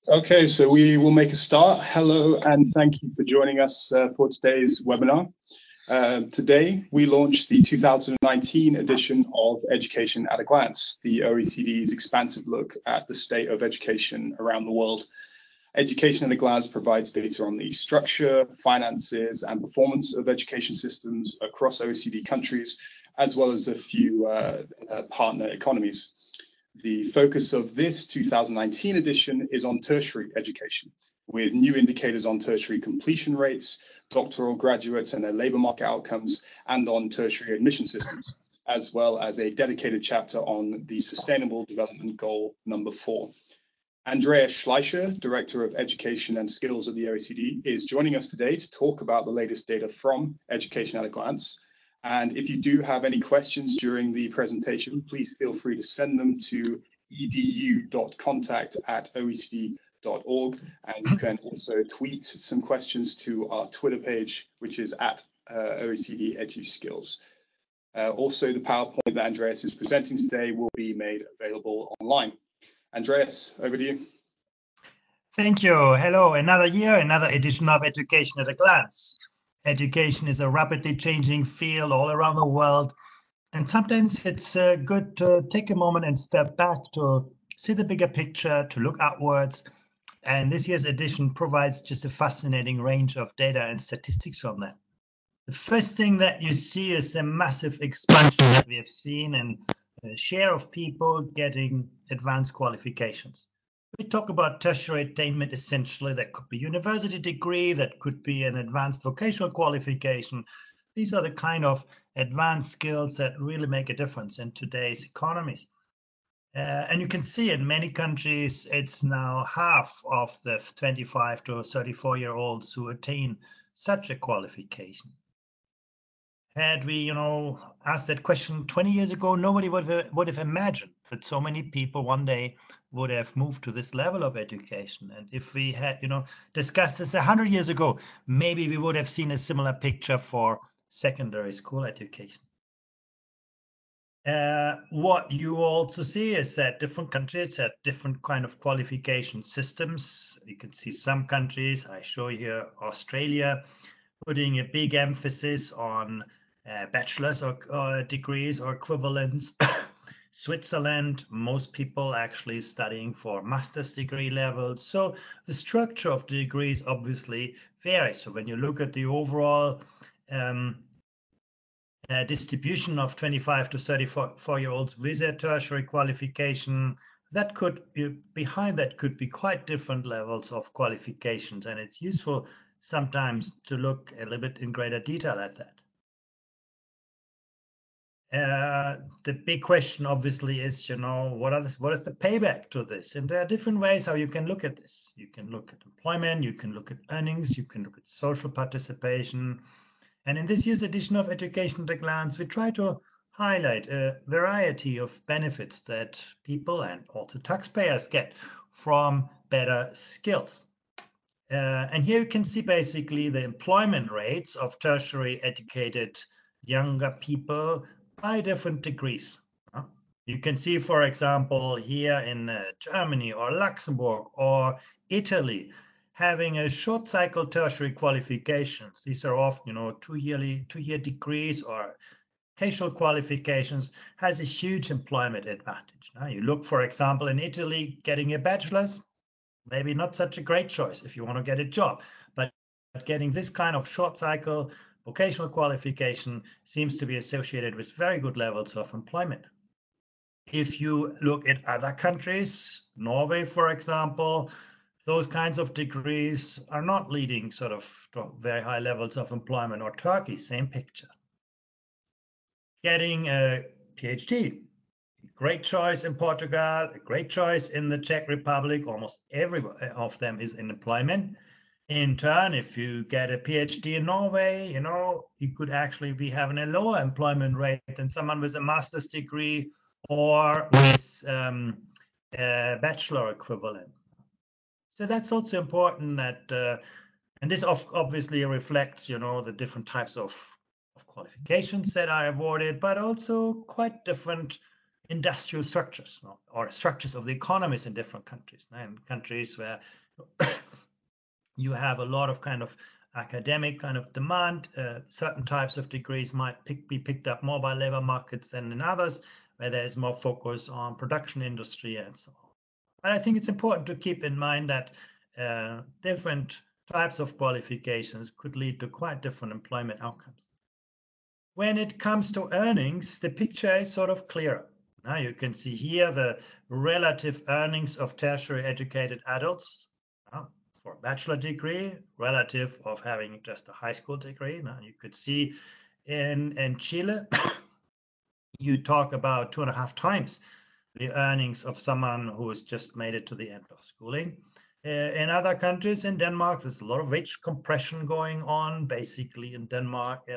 Okay, so we will make a start. Hello, and thank you for joining us for today's webinar. Today, we launched the 2019 edition of Education at a Glance, the OECD's expansive look at the state of education around the world. Education at a Glance provides data on the structure, finances, and performance of education systems across OECD countries, as well as a few partner economies. The focus of this 2019 edition is on tertiary education, with new indicators on tertiary completion rates, doctoral graduates and their labour market outcomes, and on tertiary admission systems, as well as a dedicated chapter on the Sustainable Development Goal number 4. Andreas Schleicher, Director of Education and Skills at the OECD, is joining us today to talk about the latest data from Education at a Glance. And if you do have any questions during the presentation, please feel free to send them to edu.contact@oecd.org. And you can also tweet some questions to our Twitter page, which is at OECD EduSkills. Also, the PowerPoint that Andreas is presenting today will be made available online. Andreas, over to you. Thank you. Hello, another year, another edition of Education at a Glance. Education is a rapidly changing field all around the world, and sometimes it's good to take a moment and step back to see the bigger picture, to look outwards. And this year's edition provides just a fascinating range of data and statistics on that. The first thing that you see is a massive expansion that we have seen in the share of people getting advanced qualifications. We talk about tertiary attainment. Essentially, that could be university degree, that could be an advanced vocational qualification. These are the kind of advanced skills that really make a difference in today's economies. And you can see in many countries, it's now half of the 25 to 34-year-olds who attain such a qualification. Had we, asked that question 20 years ago, nobody would have imagined that so many people one day would have moved to this level of education. And if we had, discussed this 100 years ago, maybe we would have seen a similar picture for secondary school education. What you also see is that different countries have different kind of qualification systems. You can see some countries, I show here Australia, putting a big emphasis on bachelor's or degrees or equivalents. Switzerland, most people actually studying for master's degree levels. So the structure of the degrees obviously varies. So when you look at the overall distribution of 25 to 34-year-olds with a tertiary qualification, that could be, behind that could be quite different levels of qualifications. And it's useful sometimes to look a little bit in greater detail at that. The big question obviously is, what is the payback to this? And there are different ways how you can look at this. You can look at employment, you can look at earnings, you can look at social participation. And in this year's edition of Education at a Glance, we try to highlight a variety of benefits that people and also taxpayers get from better skills. And here you can see basically the employment rates of tertiary educated younger people by different degrees. You can see, for example, here in Germany or Luxembourg or Italy, having a short cycle tertiary qualifications. These are often, 2-year degrees or vocational qualifications, has a huge employment advantage. Now, you look, for example, in Italy, getting a bachelor's, maybe not such a great choice if you want to get a job, but getting this kind of short cycle vocational qualification seems to be associated with very good levels of employment. If you look at other countries, Norway, for example, those kinds of degrees are not leading sort of to very high levels of employment, or Turkey, same picture. Getting a PhD, great choice in Portugal, a great choice in the Czech Republic, almost every of them is in employment. In turn, if you get a PhD in Norway, you could actually be having a lower employment rate than someone with a master's degree or with a bachelor equivalent. So that's also important that, and this obviously reflects, the different types of qualifications that are awarded, but also quite different industrial structures, no? Or structures of the economies in different countries. In countries where you have a lot of kind of academic kind of demand, certain types of degrees might be picked up more by labor markets than in others, where there is more focus on production industry and so on. But I think it's important to keep in mind that different types of qualifications could lead to quite different employment outcomes. When it comes to earnings, the picture is sort of clearer. Now you can see here the relative earnings of tertiary educated adults for a bachelor degree, relative of having just a high school degree. Now you could see in Chile, you talk about 2.5 times the earnings of someone who has just made it to the end of schooling. In other countries, in Denmark, there's a lot of wage compression going on. Basically, in Denmark,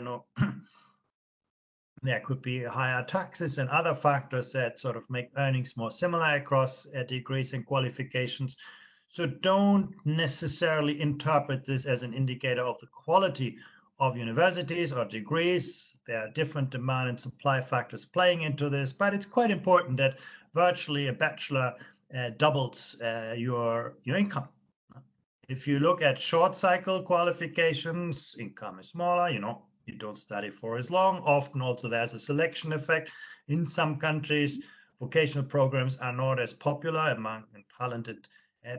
there could be higher taxes and other factors that sort of make earnings more similar across degrees and qualifications. So don't necessarily interpret this as an indicator of the quality of universities or degrees. There are different demand and supply factors playing into this, but it's quite important that virtually a bachelor doubles your income. If you look at short cycle qualifications, income is smaller, you don't study for as long. Often also there's a selection effect. In some countries, vocational programs are not as popular among talented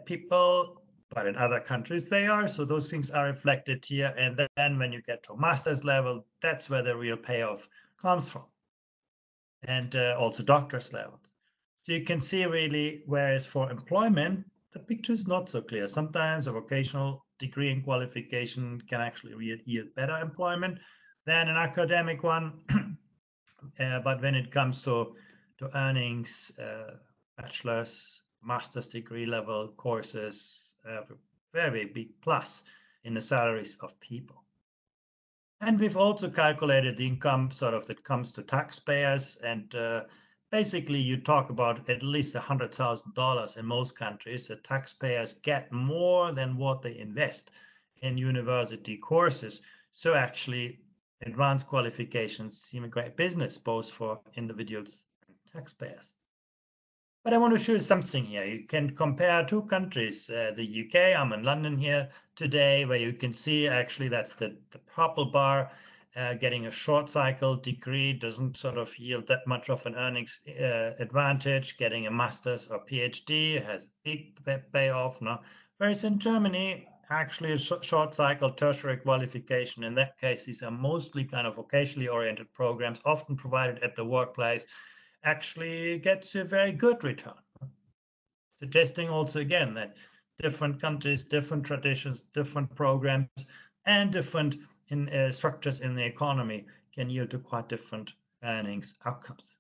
people, but in other countries they are. So those things are reflected here. And then when you get to master's level, that's where the real payoff comes from. And also doctor's levels. So you can see really, whereas for employment, the picture is not so clear. Sometimes a vocational degree and qualification can actually yield better employment than an academic one. But when it comes to earnings, bachelor's, master's degree level courses have a very big plus in the salaries of people. And we've also calculated the income sort of that comes to taxpayers, and basically you talk about at least $100,000 in most countries. The taxpayers get more than what they invest in university courses. So actually advanced qualifications seem a great business both for individuals and taxpayers. But I want to show you something here. You can compare two countries, the UK, I'm in London here today, where you can see actually that's the purple bar. Getting a short cycle degree doesn't sort of yield that much of an earnings advantage. Getting a master's or PhD has a big payoff. No? Whereas in Germany, actually a short cycle tertiary qualification, in that case, these are mostly kind of vocationally oriented programs, often provided at the workplace, actually gets a very good return. Suggesting also again that different countries, different traditions, different programs, and different structures in the economy can yield to quite different earnings outcomes.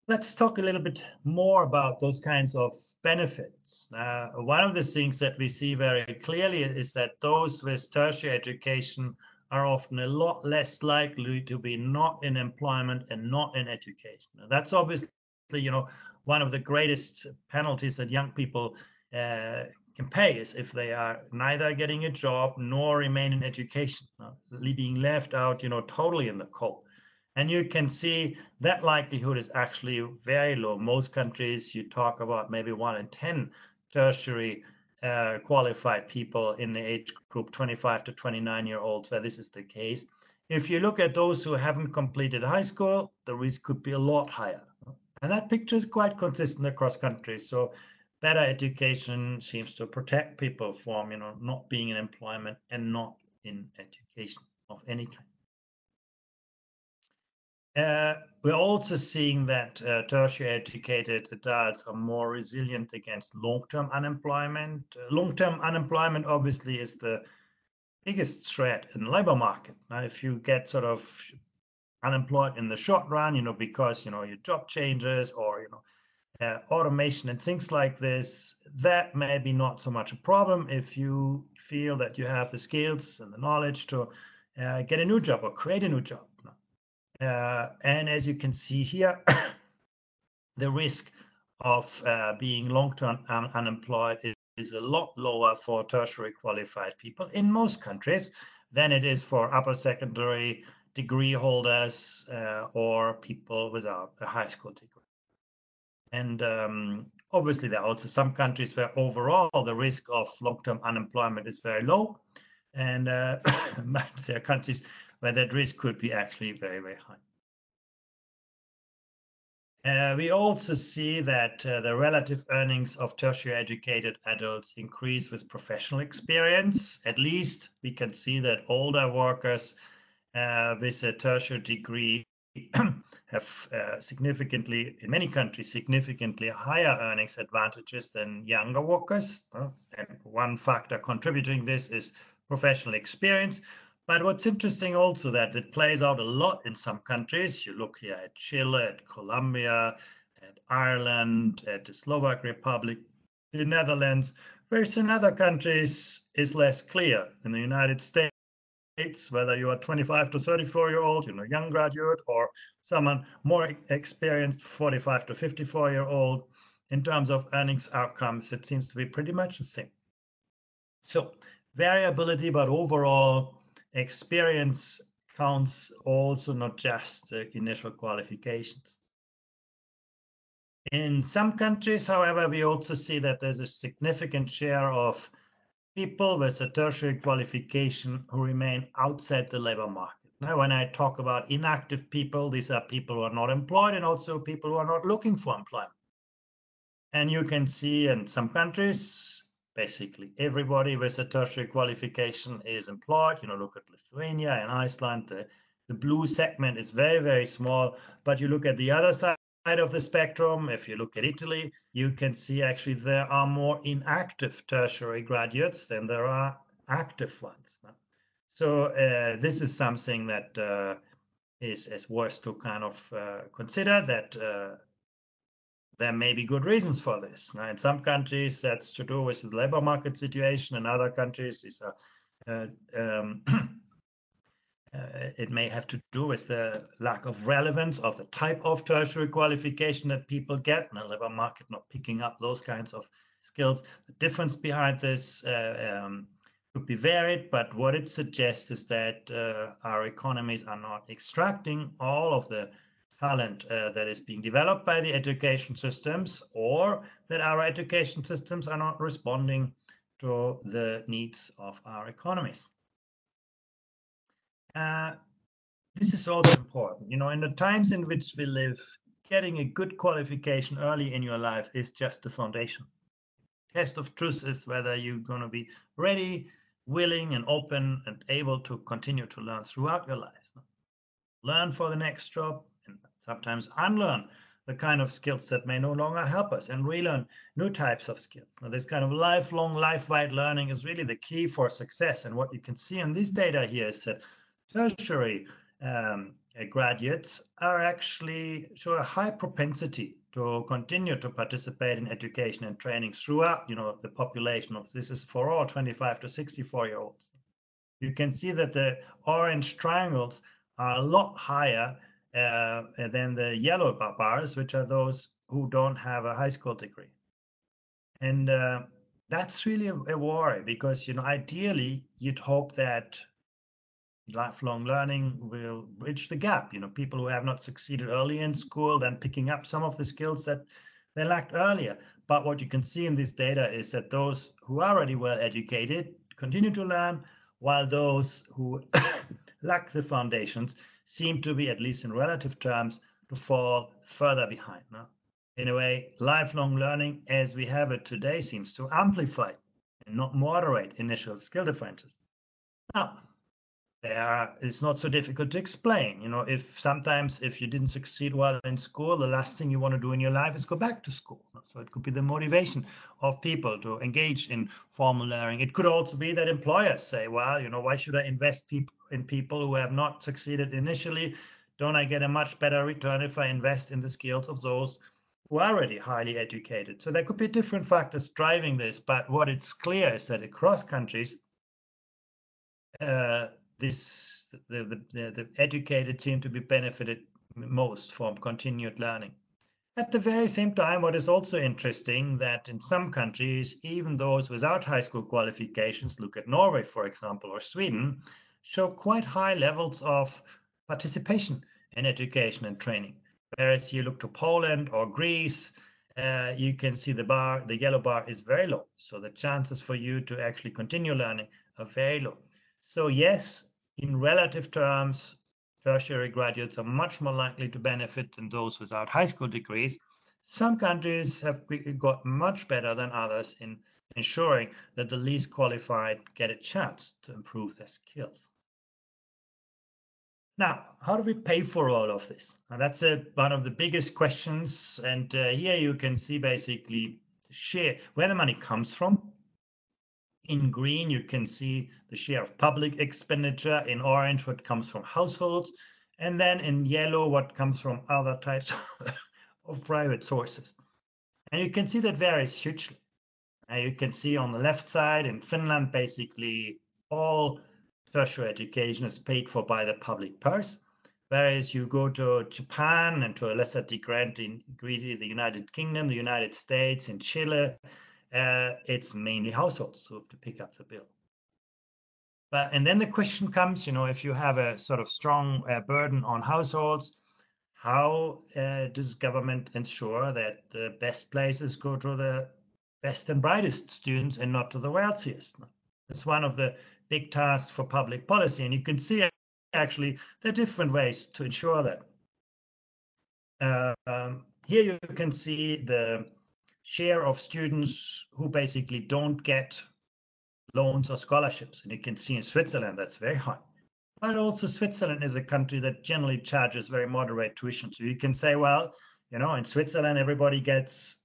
Let's talk a little bit more about those kinds of benefits. One of the things that we see very clearly is that those with tertiary education are often a lot less likely to be not in employment and not in education. Now, that's obviously, one of the greatest penalties that young people can pay is if they are neither getting a job nor remain in education, being left out, totally in the cold. And you can see that likelihood is actually very low. Most countries, you talk about maybe 1 in 10 tertiary qualified people in the age group 25 to 29-year-olds, where this is the case. If you look at those who haven't completed high school, the risk could be a lot higher. And that picture is quite consistent across countries. So better education seems to protect people from, not being in employment and not in education of any kind. We're also seeing that tertiary educated adults are more resilient against long-term unemployment. Long-term unemployment obviously is the biggest threat in the labor market. Now, if you get sort of unemployed in the short run, because, your job changes or, automation and things like this, that may be not so much a problem if you feel that you have the skills and the knowledge to get a new job or create a new job. And as you can see here, the risk of being long-term unemployed is a lot lower for tertiary qualified people in most countries than it is for upper secondary degree holders or people without a high school degree. And obviously, there are also some countries where overall the risk of long-term unemployment is very low. And there are countries where that risk could be actually very, very high. We also see that the relative earnings of tertiary educated adults increase with professional experience. At least we can see that older workers with a tertiary degree have significantly, in many countries, significantly higher earnings advantages than younger workers. And one factor contributing this is professional experience. But what's interesting also that it plays out a lot in some countries. You look here at Chile, at Colombia, at Ireland, at the Slovak Republic, the Netherlands, whereas in other countries is less clear. In the United States, whether you are 25 to 34-year-old, young graduate, or someone more experienced, 45 to 54-year-old, in terms of earnings outcomes, it seems to be pretty much the same. So variability, but overall experience counts also, not just initial qualifications. In some countries, however, we also see that there's a significant share of people with a tertiary qualification who remain outside the labor market. Now, when I talk about inactive people, these are people who are not employed and also people who are not looking for employment. And you can see in some countries, basically everybody with a tertiary qualification is employed. Look at Lithuania and Iceland. The blue segment is very, very small. But you look at the other side of the spectrum, if you look at Italy, you can see actually there are more inactive tertiary graduates than there are active ones. So this is something that is worth to kind of consider, that there may be good reasons for this. Now, in some countries, that's to do with the labor market situation. In other countries, it may have to do with the lack of relevance of the type of tertiary qualification that people get, and the labor market not picking up those kinds of skills. The difference behind this could be varied, but what it suggests is that our economies are not extracting all of the talent that is being developed by the education systems, or that our education systems are not responding to the needs of our economies. This is also important. In the times in which we live, getting a good qualification early in your life is just the foundation. Test of truth is whether you're going to be ready, willing, and open, and able to continue to learn throughout your life. Learn for the next job, and sometimes unlearn the kind of skills that may no longer help us, and relearn new types of skills. Now, this kind of lifelong, life-wide learning is really the key for success. And what you can see in this data here is that tertiary graduates are actually show a high propensity to continue to participate in education and training throughout, the population of this is for all 25 to 64-year-olds. You can see that the orange triangles are a lot higher than the yellow bars, which are those who don't have a high school degree. And that's really a worry, because, ideally, you'd hope that lifelong learning will bridge the gap. People who have not succeeded early in school, then picking up some of the skills that they lacked earlier. But what you can see in this data is that those who are already well educated continue to learn, while those who lack the foundations seem to be, at least in relative terms, to fall further behind. In a way, lifelong learning as we have it today seems to amplify and not moderate initial skill differences. Now, it's not so difficult to explain. If you didn't succeed well in school, the last thing you want to do in your life is go back to school. So it could be the motivation of people to engage in formal learning. It could also be that employers say, well, why should I invest in people who have not succeeded initially? Don't I get a much better return if I invest in the skills of those who are already highly educated? So there could be different factors driving this, but what it's clear is that across countries, the educated seem to be benefited most from continued learning. At the very same time, what is also interesting, that in some countries, even those without high school qualifications, look at Norway, for example, or Sweden, show quite high levels of participation in education and training. Whereas you look to Poland or Greece, you can see the yellow bar is very low. So the chances for you to actually continue learning are very low. So yes, in relative terms, tertiary graduates are much more likely to benefit than those without high school degrees. Some countries have got much better than others in ensuring that the least qualified get a chance to improve their skills. Now, how do we pay for all of this? Now, that's one of the biggest questions. And here you can see basically share where the money comes from. In green, you can see the share of public expenditure. In orange, what comes from households. And then in yellow, what comes from other types of private sources. And you can see that varies hugely. You can see on the left side in Finland, basically all tertiary education is paid for by the public purse, whereas you go to Japan and to a lesser degree the United Kingdom, the United States, and Chile, it's mainly households who have to pick up the bill. And then the question comes, if you have a sort of strong burden on households, how does government ensure that the best places go to the best and brightest students and not to the wealthiest? It's one of the big tasks for public policy, and you can see actually there are different ways to ensure that. Here you can see the share of students who basically don't get loans or scholarships, and you can see in Switzerland that's very high. But also Switzerland is a country that generally charges very moderate tuition. So you can say, well, in Switzerland, everybody gets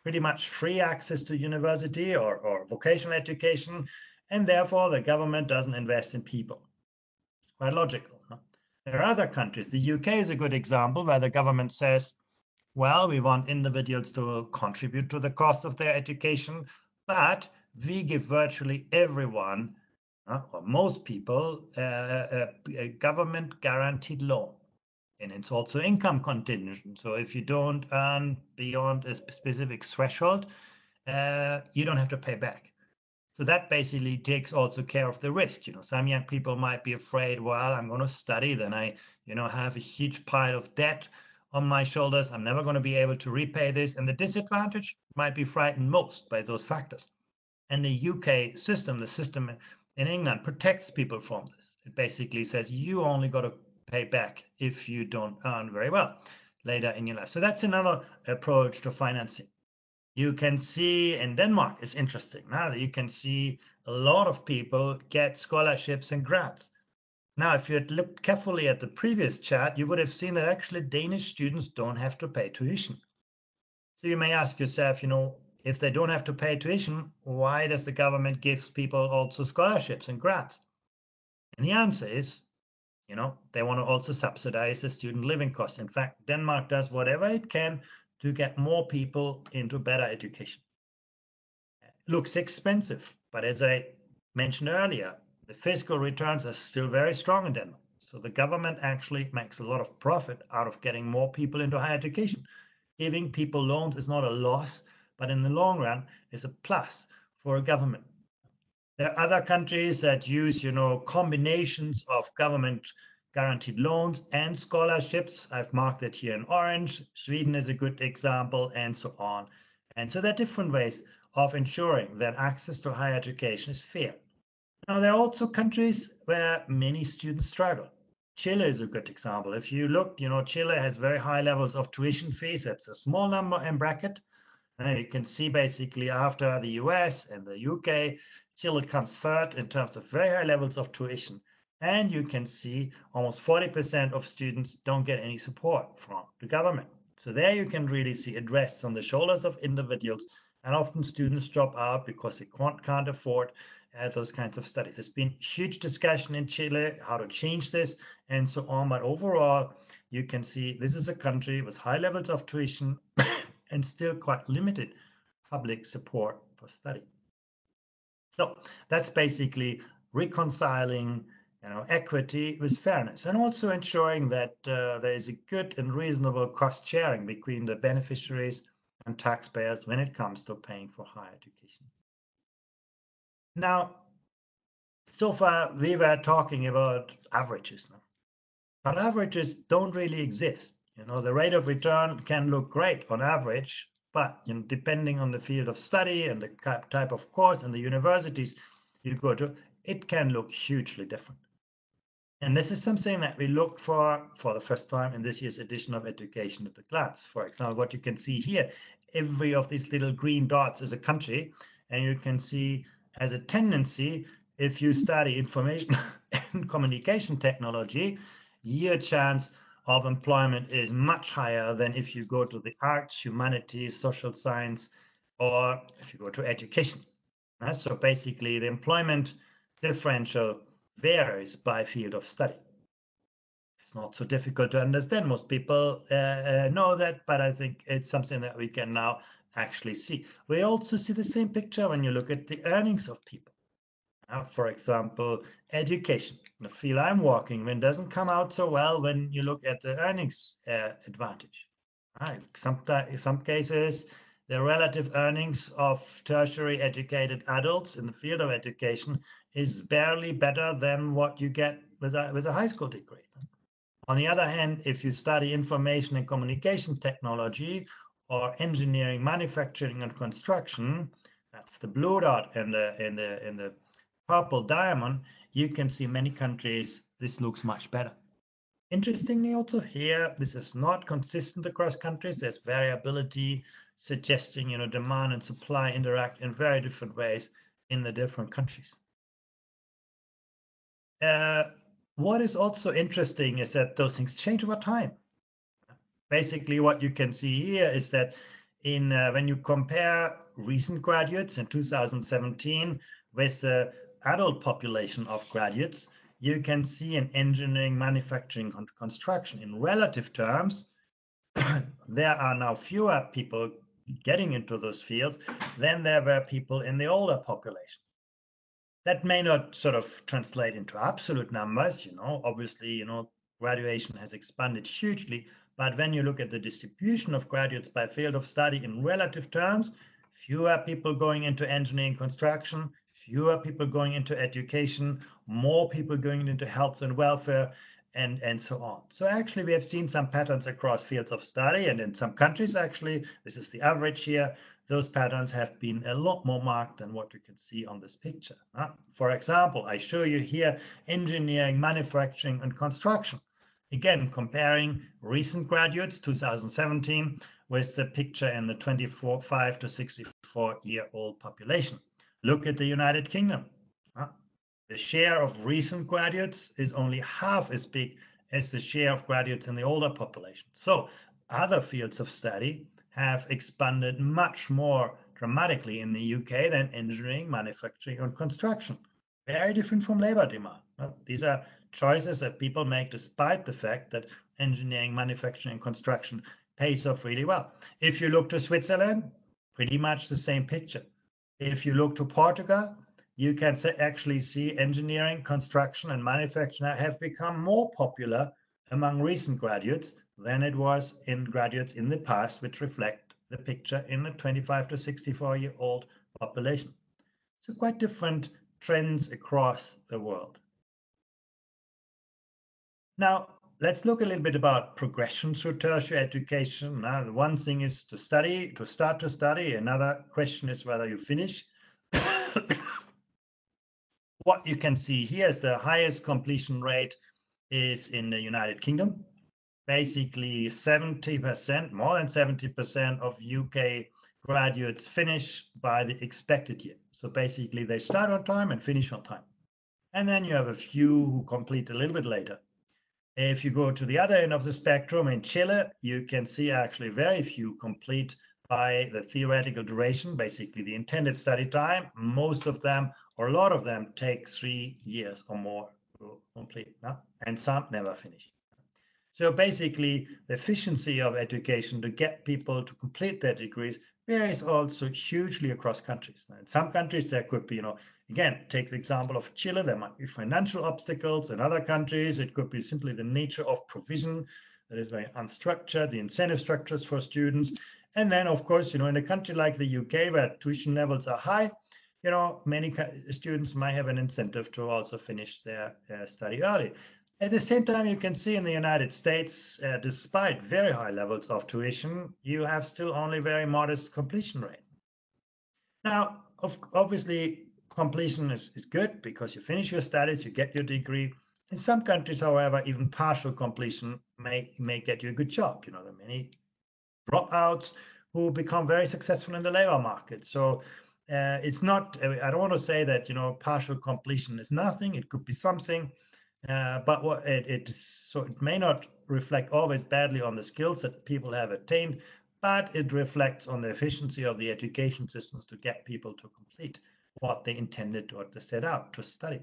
pretty much free access to university or vocational education, and therefore the government doesn't invest in people. It's quite logical. No? There are other countries. The UK is a good example where the government says, well, we want individuals to contribute to the cost of their education, but we give virtually everyone or most people a government guaranteed loan. And it's also income contingent. So if you don't earn beyond a specific threshold, you don't have to pay back. So that basically takes also care of the risk. Some young people might be afraid, well, I'm going to study, then I, have a huge pile of debt on my shoulders. I'm never going to be able to repay this. And the disadvantage might be frightened most by those factors. And the UK system, the system in England, protects people from this. It basically says you only got to pay back if you don't earn very well later in your life. So that's another approach to financing. You can see in Denmark, it's interesting. Now you can see a lot of people get scholarships and grants. Now, if you had looked carefully at the previous chart, you would have seen that actually Danish students don't have to pay tuition. So you may ask yourself, if they don't have to pay tuition, why does the government give people also scholarships and grants? And the answer is, they want to also subsidize the student living costs. In fact, Denmark does whatever it can to get more people into better education. It looks expensive, but as I mentioned earlier, the fiscal returns are still very strong in Denmark. So the government actually makes a lot of profit out of getting more people into higher education. Giving people loans is not a loss, but in the long run, it's a plus for a government. There are other countries that use, combinations of government guaranteed loans and scholarships. I've marked it here in orange. Sweden is a good example, and so on. And so there are different ways of ensuring that access to higher education is fair. Now, there are also countries where many students struggle. Chile is a good example. If you look, Chile has very high levels of tuition fees. That's a small number in bracket. And you can see basically after the US and the UK, Chile comes third in terms of very high levels of tuition. And you can see almost 40% of students don't get any support from the government. So there you can really see it rests on the shoulders of individuals. And often students drop out because they can't afford those kinds of studies. There's been huge discussion in Chile how to change this and so on. But overall, you can see this is a country with high levels of tuition and still quite limited public support for study. So that's basically reconciling equity with fairness, and also ensuring that there is a good and reasonable cost sharing between the beneficiaries and taxpayers when it comes to paying for higher education. Now, so far we were talking about averages now. But averages don't really exist. The rate of return can look great on average, but depending on the field of study and the type of course and the universities you go to, it can look hugely different. And this is something that we look for the first time in this year's edition of Education at a Glance. For example, what you can see here, every of these little green dots is a country, and you can see as a tendency, if you study information and communication technology, your chance of employment is much higher than if you go to the arts, humanities, social science, or if you go to education. So basically, the employment differential varies by field of study. It's not so difficult to understand. Most people know that, but I think it's something that we can now actually see. We also see the same picture when you look at the earnings of people. For example, education, the field I'm working in, doesn't come out so well when you look at the earnings advantage. In some cases, the relative earnings of tertiary educated adults in the field of education is barely better than what you get with a high school degree. On the other hand, if you study information and communication technology or engineering, manufacturing, and construction, that's the blue dot in the purple diamond, you can see many countries this looks much better. Interestingly, also here, this is not consistent across countries. There's variability suggesting, demand and supply interact in very different ways in the different countries. What is also interesting is that those things change over time. Basically, what you can see here is that when you compare recent graduates in 2017 with the adult population of graduates, you can see in engineering, manufacturing, and construction in relative terms, there are now fewer people getting into those fields than there were people in the older population. That may not sort of translate into absolute numbers, obviously, graduation has expanded hugely, but when you look at the distribution of graduates by field of study in relative terms, fewer people going into engineering construction, fewer people going into education, more people going into health and welfare, and so on. So actually, we have seen some patterns across fields of study, and in some countries, actually, this is the average here, those patterns have been a lot more marked than what you can see on this picture. For example, I show you here engineering, manufacturing, and construction. Again, comparing recent graduates, 2017, with the picture in the 25 to 64-year-old population. Look at the United Kingdom. The share of recent graduates is only half as big as the share of graduates in the older population. So other fields of study have expanded much more dramatically in the UK than engineering, manufacturing, and construction. Very different from labor demand. These are choices that people make despite the fact that engineering, manufacturing, and construction pays off really well. If you look to Switzerland, pretty much the same picture. If you look to Portugal, you can actually see engineering, construction, and manufacturing have become more popular among recent graduates than it was in graduates in the past, which reflect the picture in the 25 to 64-year-old population. So quite different trends across the world. Now, let's look a little bit about progression through tertiary education. Now, the one thing is to start to study. Another question is whether you finish. What you can see here is the highest completion rate is in the United Kingdom. Basically 70%, more than 70% of UK graduates finish by the expected year. So basically they start on time and finish on time. And then you have a few who complete a little bit later. If you go to the other end of the spectrum in Chile, you can see actually very few complete by the theoretical duration, basically the intended study time. Most of them, or a lot of them, take 3 years or more to complete, and some never finish. So basically, the efficiency of education to get people to complete their degrees varies also hugely across countries. In some countries, there could be, again, take the example of Chile, there might be financial obstacles. In other countries, it could be simply the nature of provision that is very unstructured, the incentive structures for students. And then, of course, in a country like the UK, where tuition levels are high, many students might have an incentive to also finish their study early. At the same time, you can see in the United States, despite very high levels of tuition, you have still only very modest completion rate. Now, obviously, completion is good because you finish your studies, you get your degree. In some countries, however, even partial completion may get you a good job. There are many dropouts who become very successful in the labor market. So it's not, I don't want to say that, partial completion is nothing. It could be something, but it may not reflect always badly on the skills that people have attained, but it reflects on the efficiency of the education systems to get people to complete what they intended or to set out to study.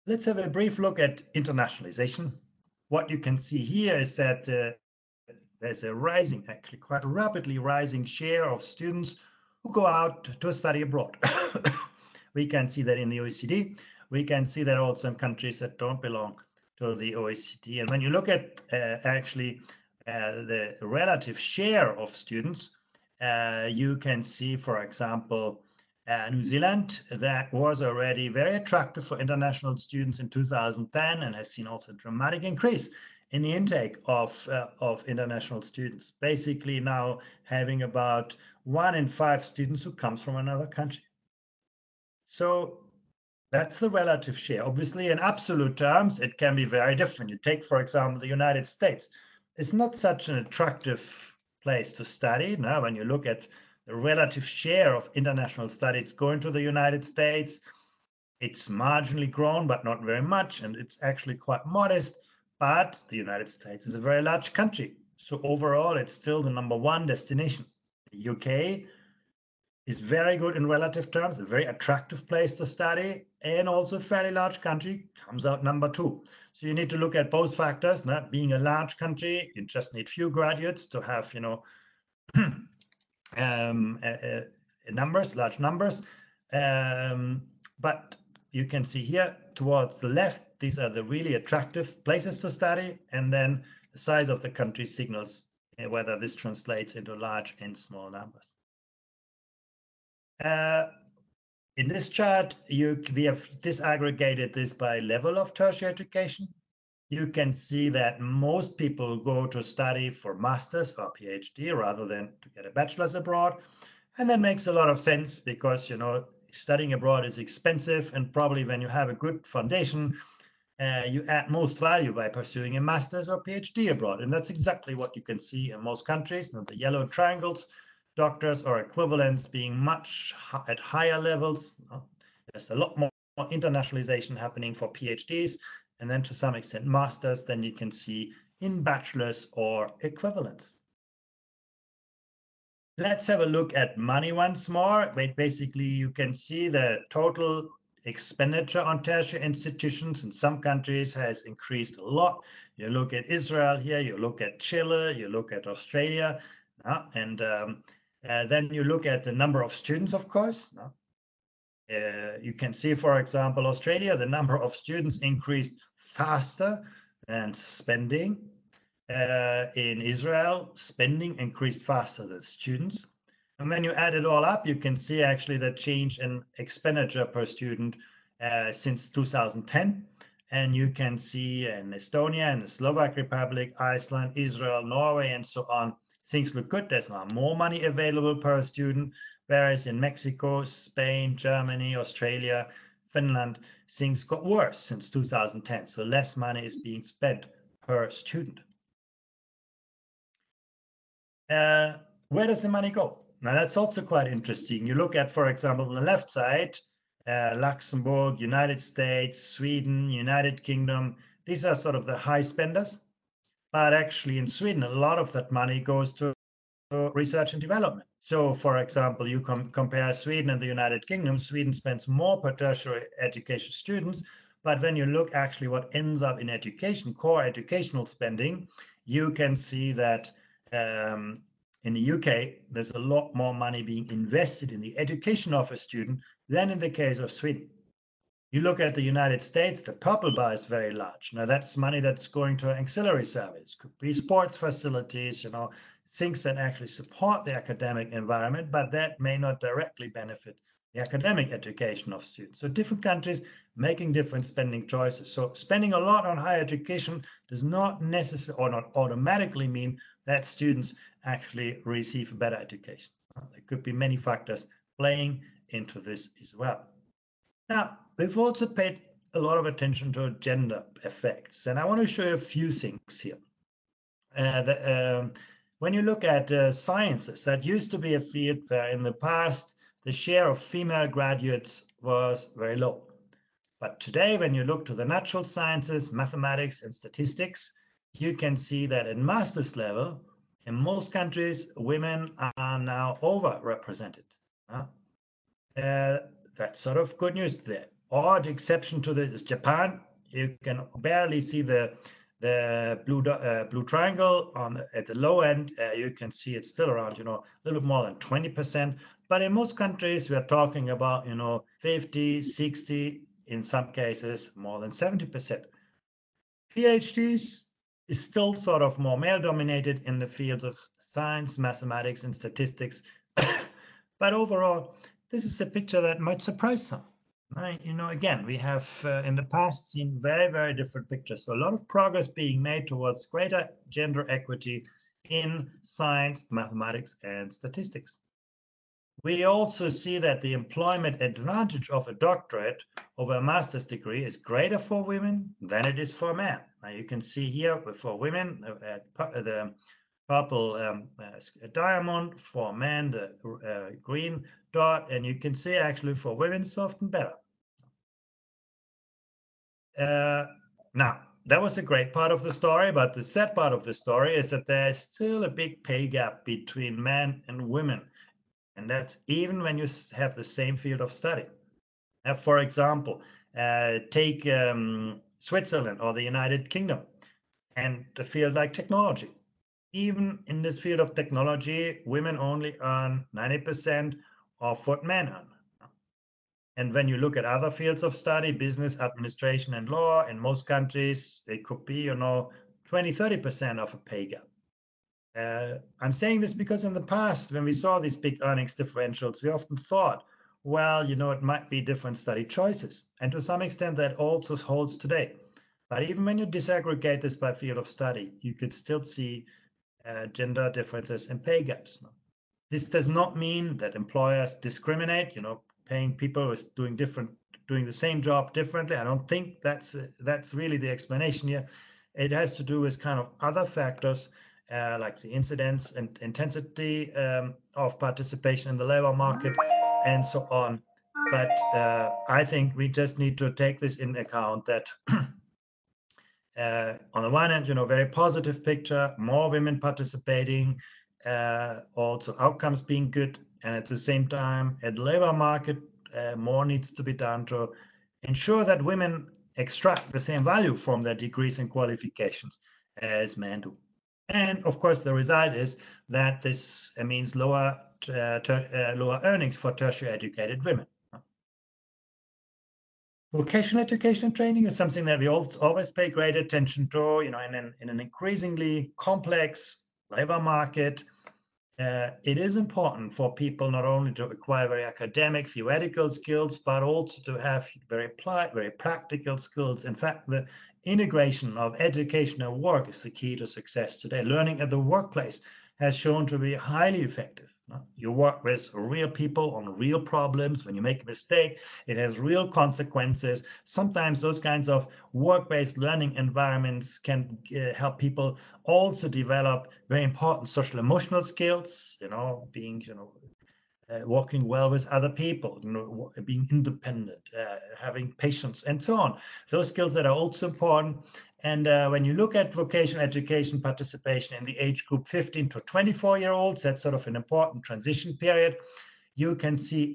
Let's have a brief look at internationalization. What you can see here is that there's a rising, actually quite rapidly rising share of students who go out to study abroad. We can see that in the OECD. We can see that also in countries that don't belong to the OECD. And when you look at the relative share of students, you can see, for example, New Zealand, that was already very attractive for international students in 2010 and has seen also a dramatic increase in the intake of international students, basically now having about 1 in 5 students who comes from another country. So that's the relative share. Obviously, in absolute terms, it can be very different. You take, for example, the United States. It's not such an attractive place to study. Now, when you look at the relative share of international studies going to the United States, it's marginally grown, but not very much, and it's actually quite modest. But the United States is a very large country. So overall, it's still the #1 destination. The UK is very good in relative terms, a very attractive place to study, and also a fairly large country, comes out #2. So you need to look at both factors. Now, being a large country, you just need few graduates to have, large numbers. But you can see here towards the left, these are the really attractive places to study, and then the size of the country signals whether this translates into large and small numbers. In this chart, we have disaggregated this by level of tertiary education. You can see that most people go to study for master's or PhD rather than to get a bachelor's abroad. And that makes a lot of sense because, studying abroad is expensive, and probably when you have a good foundation, you add most value by pursuing a master's or PhD abroad. And that's exactly what you can see in most countries. Now, the yellow triangles, doctors or equivalents being much at higher levels. There's a lot more internationalization happening for PhDs, and then to some extent masters than you can see in bachelor's or equivalents. Let's have a look at money once more. Basically, you can see the total expenditure on tertiary institutions in some countries has increased a lot. You look at Israel here, you look at Chile, you look at Australia, and then you look at the number of students, of course. You can see, for example, Australia, the number of students increased faster than spending. In Israel, spending increased faster than students. And when you add it all up, you can see actually the change in expenditure per student since 2010. And you can see in Estonia, in the Slovak Republic, Iceland, Israel, Norway, and so on, things look good. There's now more money available per student, whereas in Mexico, Spain, Germany, Australia, Finland, things got worse since 2010. So less money is being spent per student. Where does the money go? Now, that's also quite interesting. You look at, for example, on the left side, Luxembourg, United States, Sweden, United Kingdom. These are sort of the high spenders. But actually in Sweden, a lot of that money goes to research and development. So, for example, you compare Sweden and the United Kingdom. Sweden spends more per tertiary education students. But when you look actually what ends up in education, core educational spending, you can see that in the UK, there's a lot more money being invested in the education of a student than in the case of Sweden. You look at the United States, the purple bar is very large. Now, that's money that's going to auxiliary service. Could be sports facilities, things that actually support the academic environment, but that may not directly benefit the academic education of students. So different countries making different spending choices. So spending a lot on higher education does not necessarily or not automatically mean that students actually receive a better education. There could be many factors playing into this as well. Now, we've also paid a lot of attention to gender effects, and I want to show you a few things here. When you look at sciences, that used to be a field where in the past the share of female graduates was very low. But today, when you look to the natural sciences, mathematics, and statistics, you can see that at master's level, in most countries, women are now overrepresented. That's sort of good news there. Odd exception to this is Japan. You can barely see the blue triangle at the low end. You can see it's still around, a little bit more than 20%. But in most countries, we are talking about, 50, 60, in some cases, more than 70%. PhDs is still sort of more male-dominated in the fields of science, mathematics, and statistics. But overall, this is a picture that might surprise some. Again, we have in the past seen very, very different pictures. So a lot of progress being made towards greater gender equity in science, mathematics, and statistics. We also see that the employment advantage of a doctorate over a master's degree is greater for women than it is for men. Now you can see here for women the purple diamond, for men the green dot, and you can see actually for women it's often better. Now, that was a great part of the story, but the sad part of the story is that there's still a big pay gap between men and women. And that's even when you have the same field of study. Now, for example, take Switzerland or the United Kingdom and a field like technology. Even in this field of technology, women only earn 90% of what men earn. And when you look at other fields of study, business, administration, and law, in most countries, it could be, 20, 30% of a pay gap. I'm saying this because in the past, when we saw these big earnings differentials, we often thought, well, it might be different study choices. And to some extent, that also holds today. But even when you disaggregate this by field of study, you could still see gender differences and pay gaps. This does not mean that employers discriminate, paying people who are doing the same job differently. I don't think that's really the explanation here. It has to do with kind of other factors like the incidence and intensity of participation in the labor market and so on. But I think we just need to take this in account that on the one hand, very positive picture, more women participating, also outcomes being good. And at the same time, at the labor market, more needs to be done to ensure that women extract the same value from their degrees and qualifications as men do. And of course, the result is that this means lower earnings for tertiary educated women. Vocational education and training is something that we always pay great attention to, in an increasingly complex labor market. It is important for people not only to acquire very academic, theoretical skills, but also to have very practical skills. In fact, the integration of education and work is the key to success today. Learning at the workplace has shown to be highly effective. You work with real people on real problems. When you make a mistake, it has real consequences. Sometimes those kinds of work-based learning environments can help people also develop very important social emotional skills, being, working well with other people, being independent, having patience, and so on. Those skills that are also important. And when you look at vocational education participation in the age group 15 to 24-year-olds, that's sort of an important transition period. You can see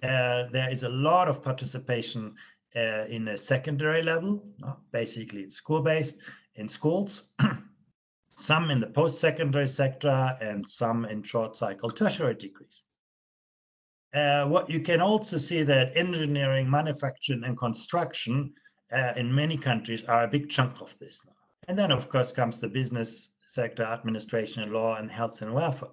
there is a lot of participation in a secondary level, basically it's school-based in schools, some in the post-secondary sector, and some in short-cycle tertiary degrees. What you can also see that engineering, manufacturing, and construction in many countries are a big chunk of this now. And then, of course, comes the business sector, administration and law, and health and welfare.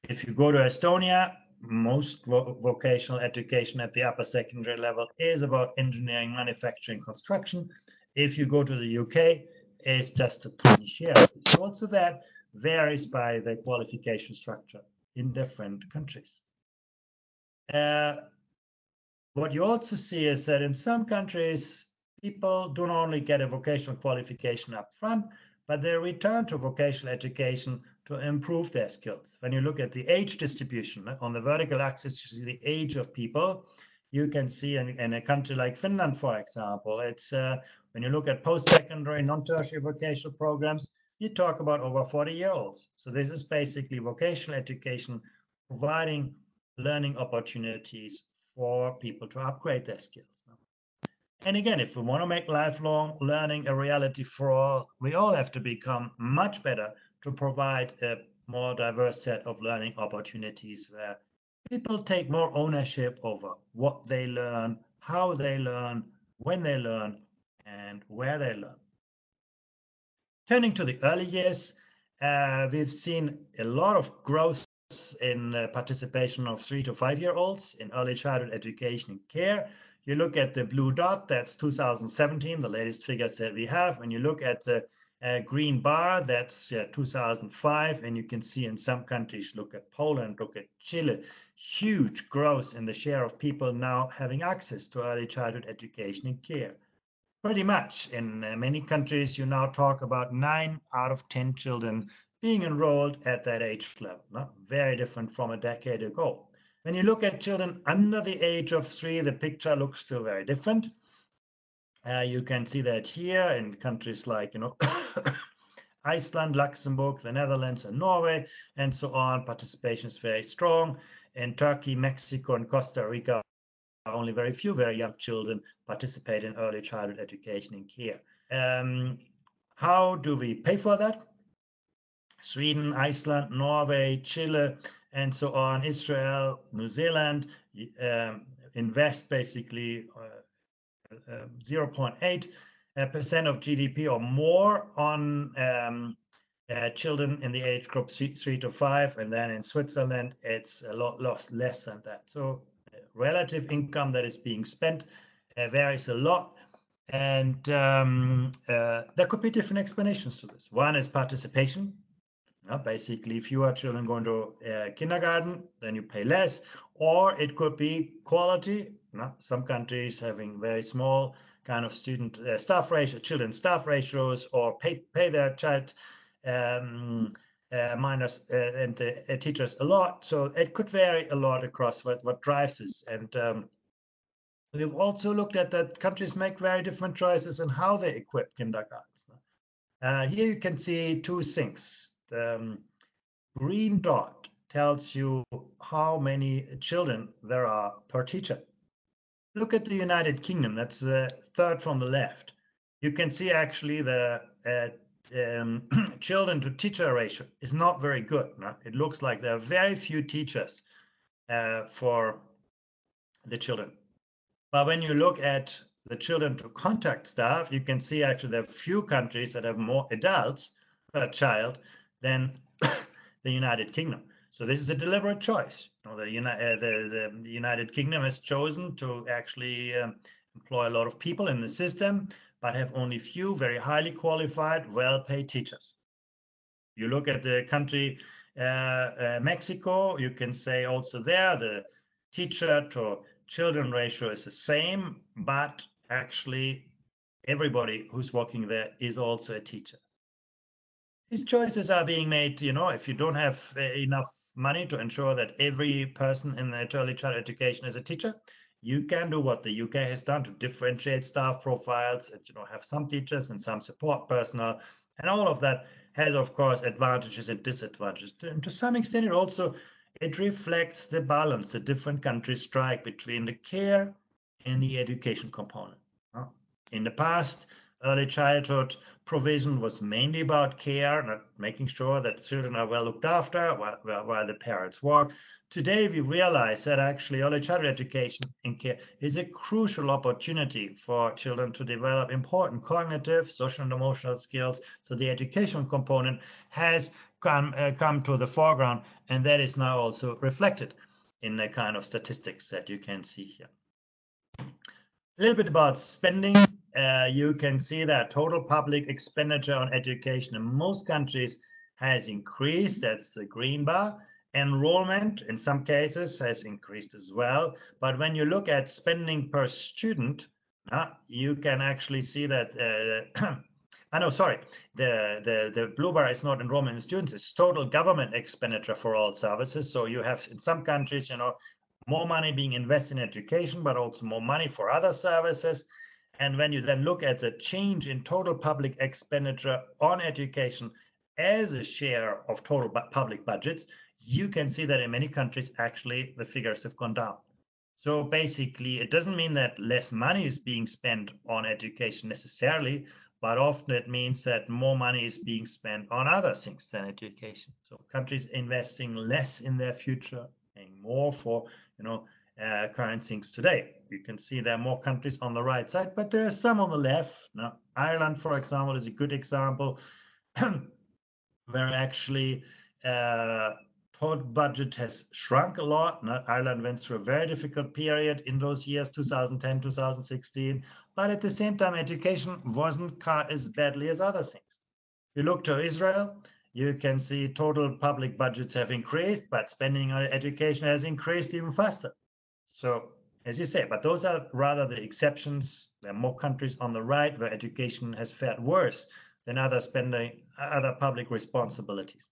If you go to Estonia, most vocational education at the upper secondary level is about engineering, manufacturing, construction. If you go to the UK, it's just a tiny share of this. So also that varies by the qualification structure in different countries. What you also see is that in some countries, people don't only get a vocational qualification up front, but they return to vocational education to improve their skills. When you look at the age distribution on the vertical axis, you see the age of people. You can see in a country like Finland, for example, it's when you look at post-secondary, non-tertiary vocational programs, you talk about over 40-year-olds. So this is basically vocational education providing learning opportunities for people to upgrade their skills. And again, if we want to make lifelong learning a reality for all, we all have to become much better to provide a more diverse set of learning opportunities where people take more ownership over what they learn, how they learn, when they learn, and where they learn. Turning to the early years, we've seen a lot of growth in participation of 3 to 5-year-olds in early childhood education and care. You look at the blue dot, that's 2017, the latest figures that we have. When you look at the green bar, that's 2005, and you can see in some countries, look at Poland, look at Chile, huge growth in the share of people now having access to early childhood education and care. Pretty much in many countries, you now talk about 9 out of 10 children being enrolled at that age level. Not very different from a decade ago. When you look at children under the age of 3, the picture looks still very different. You can see that here in countries like, Iceland, Luxembourg, the Netherlands, and Norway, and so on. Participation is very strong. In Turkey, Mexico, and Costa Rica, only very few very young children participate in early childhood education and care. How do we pay for that? Sweden, Iceland, Norway, Chile, and so on, Israel, New Zealand, invest basically 0.8% of GDP or more on children in the age group 3 to 5, and then in Switzerland, it's a lot less than that. So relative income that is being spent varies a lot. And there could be different explanations to this. One is participation. Basically, fewer children going to kindergarten, then you pay less. Or it could be quality. Some countries having very small kind of student staff ratio, children staff ratios, or pay their child minors and teachers a lot. So it could vary a lot across what drives this. And we've also looked at that countries make very different choices in how they equip kindergartens. Here you can see 2 things. The green dot tells you how many children there are per teacher. Look at the United Kingdom. That's the third from the left. You can see actually the children to teacher ratio is not very good. It looks like there are very few teachers for the children. But when you look at the children to contact staff, you can see actually there are few countries that have more adults per child than the United Kingdom. So this is a deliberate choice. The United Kingdom has chosen to actually employ a lot of people in the system, but have only few very highly qualified, well-paid teachers. You look at the country Mexico, you can say also there the teacher to children ratio is the same, but actually everybody who's working there is also a teacher. These choices are being made, if you don't have enough money to ensure that every person in the early child education is a teacher, you can do what the UK has done to differentiate staff profiles and have some teachers and some support personnel. And all of that has, of course, advantages and disadvantages. And to some extent, it reflects the balance the different countries strike between the care and the education component. In the past, early childhood provision was mainly about care, not making sure that children are well looked after while the parents work. Today, we realize that actually early childhood education and care is a crucial opportunity for children to develop important cognitive, social, and emotional skills. So the education component has come to the foreground, and that is now also reflected. in the kind of statistics that you can see here. A little bit about spending. You can see that total public expenditure on education in most countries has increased. That's the green bar. Enrollment in some cases has increased as well. But when you look at spending per student, you can actually see that the blue bar is not enrollment in students, it's total government expenditure for all services. So you have in some countries, more money being invested in education, but also more money for other services. And when you then look at the change in total public expenditure on education as a share of total public budgets, you can see that in many countries, actually, the figures have gone down. So basically, it doesn't mean that less money is being spent on education necessarily, but often it means that more money is being spent on other things than education. So countries investing less in their future and more for, current things today. You can see there are more countries on the right side, but there are some on the left. Now, Ireland, for example, is a good example where actually total budget has shrunk a lot. Ireland went through a very difficult period in those years, 2010, 2016. But at the same time, education wasn't cut as badly as other things. If you look to Israel, you can see total public budgets have increased, but spending on education has increased even faster. So, as you say, but those are rather the exceptions. There are more countries on the right where education has fared worse than other public responsibilities.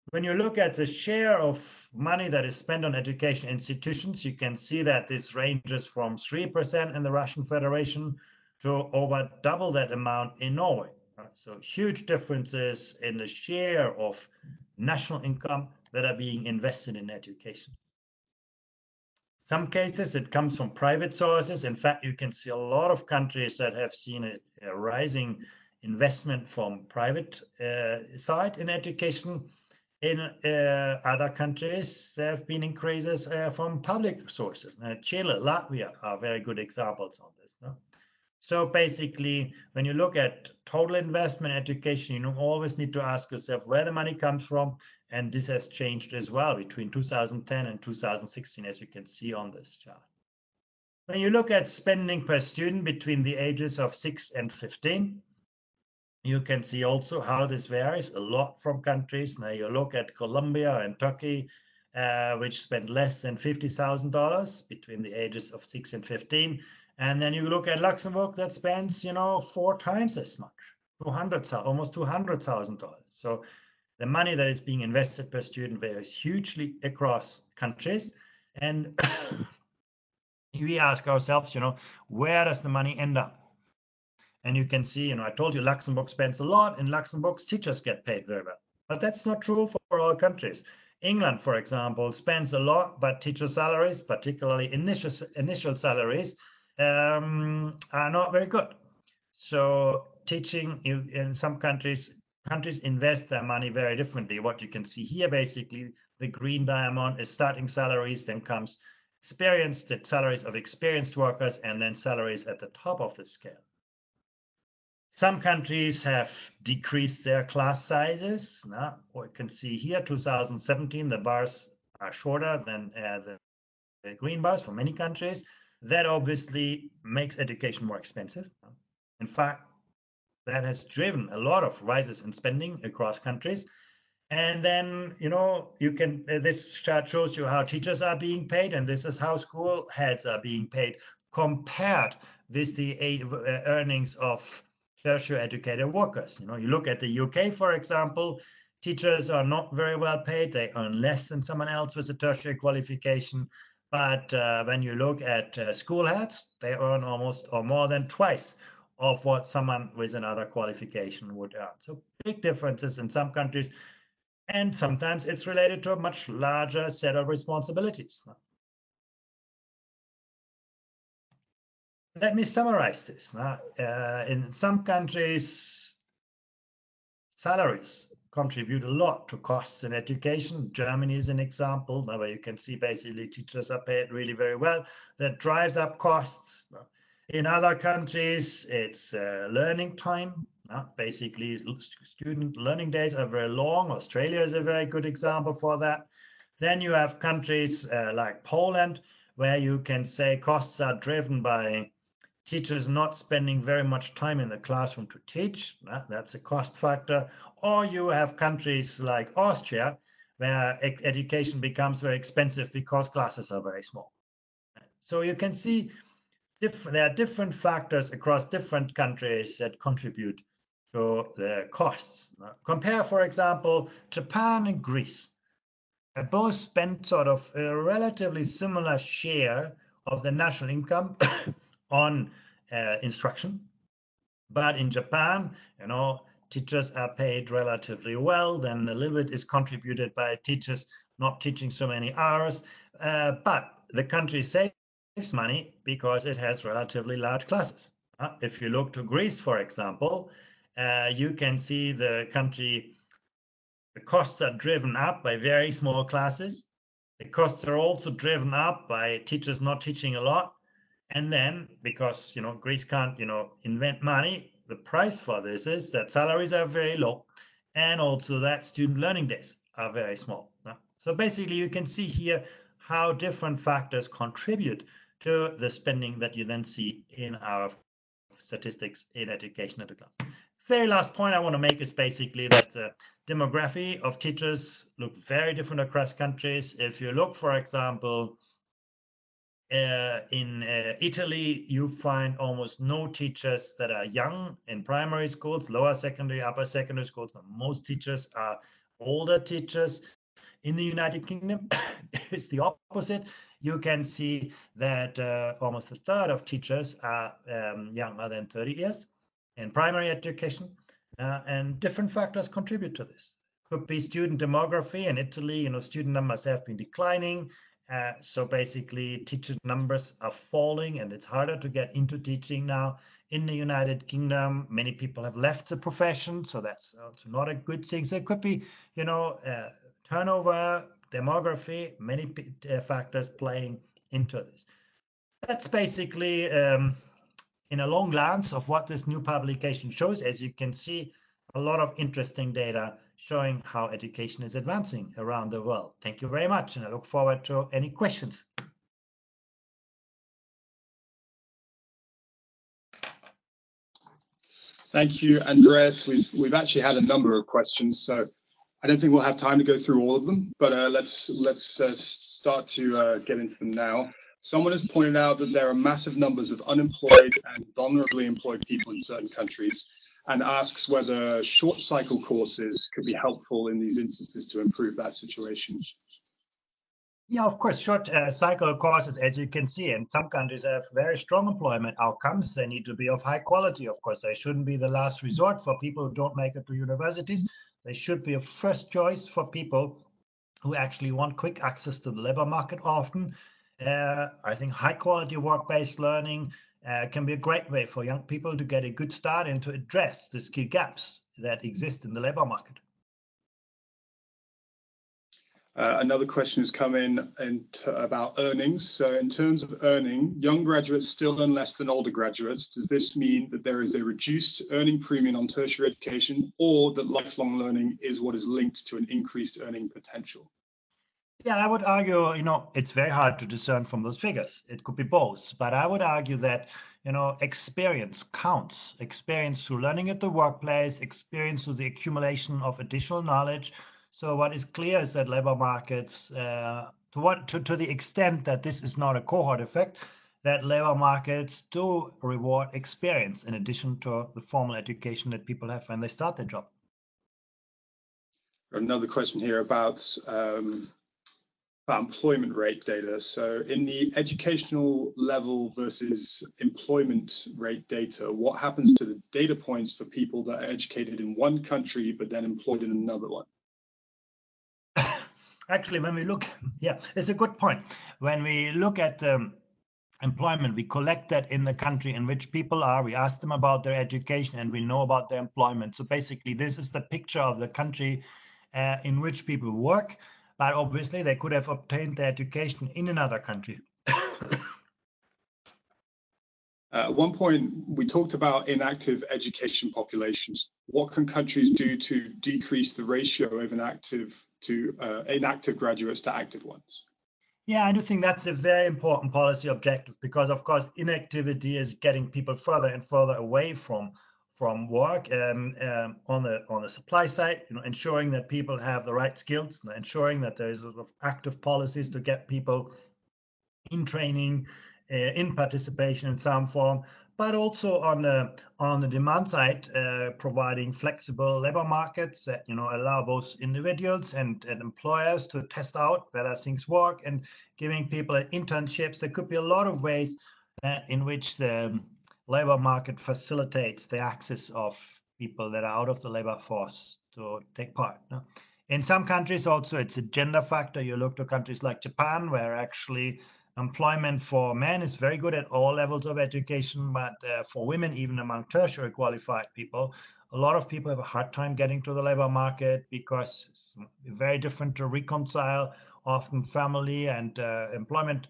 When you look at the share of money that is spent on education institutions, you can see that this ranges from 3% in the Russian Federation to over double that amount in Norway. So huge differences in the share of national income that are being invested in education. Some cases it comes from private sources. In fact, you can see a lot of countries that have seen a rising investment from private side in education. In other countries, there have been increases from public sources. Chile, Latvia are very good examples on this. No? So basically, when you look at total investment in education, you always need to ask yourself where the money comes from. And this has changed as well between 2010 and 2016, as you can see on this chart. When you look at spending per student between the ages of 6 and 15, you can see also how this varies a lot from countries. Now you look at Colombia and Turkey, which spend less than $50,000 between the ages of 6 and 15. And then you look at Luxembourg that spends, 4 times as much, almost $200,000. So the money that is being invested per student varies hugely across countries. And we ask ourselves, where does the money end up? And you can see, I told you Luxembourg spends a lot, and Luxembourg's teachers get paid very well. But that's not true for all countries. England, for example, spends a lot, but teacher salaries, particularly initial salaries, are not very good. So teaching in some countries invest their money very differently. What you can see here, basically, the green diamond is starting salaries, then comes the salaries of experienced workers, and then salaries at the top of the scale. Some countries have decreased their class sizes. What you can see here, 2017, the bars are shorter than the green bars for many countries. That obviously makes education more expensive. In fact, that has driven a lot of rises in spending across countries. And then, this chart shows you how teachers are being paid, and this is how school heads are being paid compared with the earnings of tertiary educated workers. You look at the UK, for example, teachers are not very well paid. They earn less than someone else with a tertiary qualification. But when you look at school heads, they earn almost or more than twice of what someone with another qualification would earn. So big differences in some countries. And sometimes it's related to a much larger set of responsibilities. Let me summarize this. In some countries, salaries contribute a lot to costs in education. Germany is an example where you can see basically teachers are paid really very well. That drives up costs. In other countries, it's learning time. Basically, student learning days are very long. Australia is a very good example for that. Then you have countries like Poland, where you can say costs are driven by teachers not spending very much time in the classroom to teach. That's a cost factor. Or you have countries like Austria, where education becomes very expensive because classes are very small. So you can see there are different factors across different countries that contribute to the costs. Compare, for example, Japan and Greece. Both spend sort of a relatively similar share of the national income on instruction. But in Japan, teachers are paid relatively well. Then a little bit is contributed by teachers not teaching so many hours. But the country saves money because it has relatively large classes. If you look to Greece, for example, you can see the costs are driven up by very small classes. The costs are also driven up by teachers not teaching a lot. And then, because Greece can't invent money, the price for this is that salaries are very low, and also that student learning days are very small. So basically, you can see here how different factors contribute to the spending that you then see in our statistics in education at a glance. Very last point I want to make is basically that demography of teachers look very different across countries. If you look, for example, in Italy, you find almost no teachers that are young in primary schools, lower secondary, upper secondary schools. Most teachers are older teachers. In the United Kingdom, it's the opposite. You can see that almost a third of teachers are younger than 30 years in primary education, and different factors contribute to this. Could be student demography. In Italy, student numbers have been declining. So basically, teacher numbers are falling, and it's harder to get into teaching now. In the United Kingdom, many people have left the profession, so that's also not a good thing. So it could be, turnover, demography, many factors playing into this. That's basically in a long glance of what this new publication shows. As you can see, a lot of interesting data showing how education is advancing around the world. Thank you very much, and I look forward to any questions. Thank you, Andreas. We've actually had a number of questions, so I don't think we'll have time to go through all of them, but let's start to get into them now. Someone has pointed out that there are massive numbers of unemployed and vulnerably employed people in certain countries, and asks whether short cycle courses could be helpful in these instances to improve that situation. Yeah, of course, short cycle courses, as you can see, in some countries have very strong employment outcomes. They need to be of high quality, of course. They shouldn't be the last resort for people who don't make it to universities. They should be a first choice for people who actually want quick access to the labor market often. I think high quality work-based learning can be a great way for young people to get a good start and to address the skill gaps that exist in the labor market. Another question has come in about earnings. So in terms of earning, young graduates still earn less than older graduates. Does this mean that there is a reduced earning premium on tertiary education, or that lifelong learning is what is linked to an increased earning potential? Yeah, I would argue, it's very hard to discern from those figures. It could be both, but I would argue that, experience counts. Experience through learning at the workplace, experience through the accumulation of additional knowledge. So what is clear is that labor markets, to the extent that this is not a cohort effect, that labor markets do reward experience in addition to the formal education that people have when they start their job. Another question here about employment rate data. So in the educational level versus employment rate data, what happens to the data points for people that are educated in one country but then employed in another one? Actually, when we look, it's a good point. When we look at employment, we collect that in the country in which people are. We ask them about their education, and we know about their employment. So basically, this is the picture of the country in which people work. But obviously, they could have obtained their education in another country. At one point, we talked about inactive education populations. What can countries do to decrease the ratio of inactive graduates to active ones? Yeah, I do think that's a very important policy objective because, of course, inactivity is getting people further and further away from work. On the supply side, ensuring that people have the right skills, ensuring that there is sort of active policies to get people in training, in participation in some form, but also on the demand side, providing flexible labor markets that allow both individuals and employers to test out whether things work, and giving people internships. There could be a lot of ways in which the labor market facilitates the access of people that are out of the labor force to take part. In some countries also it's a gender factor. You look to countries like Japan, where actually employment for men is very good at all levels of education, but for women, even among tertiary qualified people, a lot of people have a hard time getting to the labor market because it's very different to reconcile often family and employment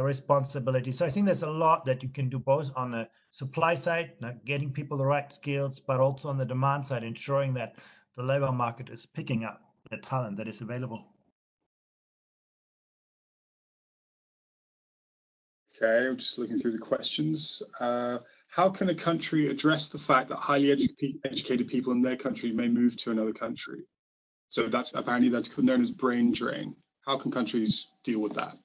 responsibility. So I think there's a lot that you can do both on the supply side, getting people the right skills, but also on the demand side, ensuring that the labor market is picking up the talent that is available. Okay, I'm just looking through the questions. How can a country address the fact that highly educated people in their country may move to another country? So that's known as brain drain. How can countries deal with that?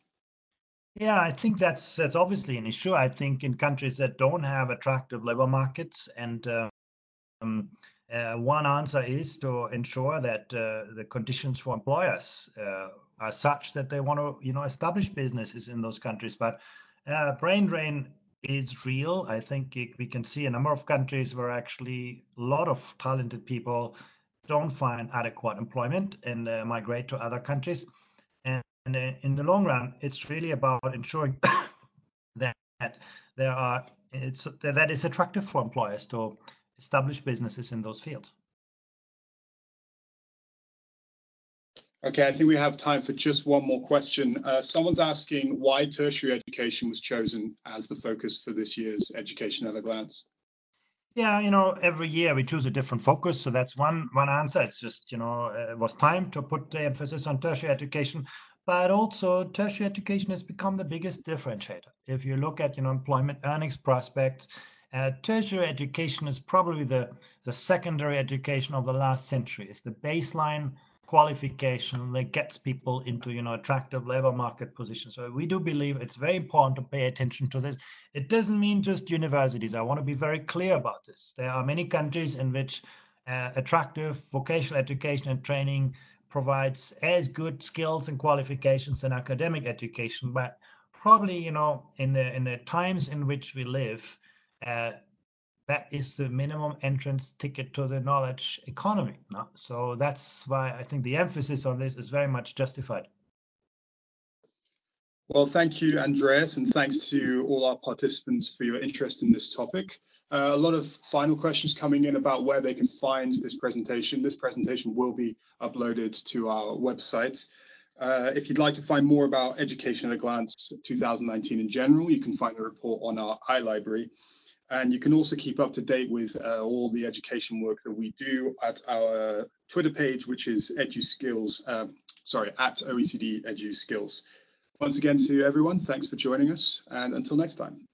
Yeah, I think that's obviously an issue. I think in countries that don't have attractive labor markets, and one answer is to ensure that the conditions for employers are such that they want to, establish businesses in those countries. But brain drain is real. I think we can see a number of countries where actually a lot of talented people don't find adequate employment and migrate to other countries. And in the long run, it's really about ensuring that that is attractive for employers to establish businesses in those fields. Okay, I think we have time for just one more question. Someone's asking why tertiary education was chosen as the focus for this year's Education at a Glance. Yeah, every year we choose a different focus. So that's one answer. It's just, it was time to put the emphasis on tertiary education. But also tertiary education has become the biggest differentiator. If you look at, employment earnings prospects, tertiary education is probably the secondary education of the last century. It's the baseline qualification that gets people into attractive labor market positions. So we do believe it's very important to pay attention to this. It doesn't mean just universities. I want to be very clear about this. There are many countries in which attractive vocational education and training provides as good skills and qualifications in academic education, but probably in the times in which we live, that is the minimum entrance ticket to the knowledge economy. No? So that's why I think the emphasis on this is very much justified. Well, thank you, Andreas, and thanks to all our participants for your interest in this topic. A lot of final questions coming in about where they can find this presentation. This presentation will be uploaded to our website. If you'd like to find more about Education at a Glance 2019 in general, you can find the report on our iLibrary. And you can also keep up to date with all the education work that we do at our Twitter page, which is at OECD EduSkills. Once again to everyone, thanks for joining us, and until next time.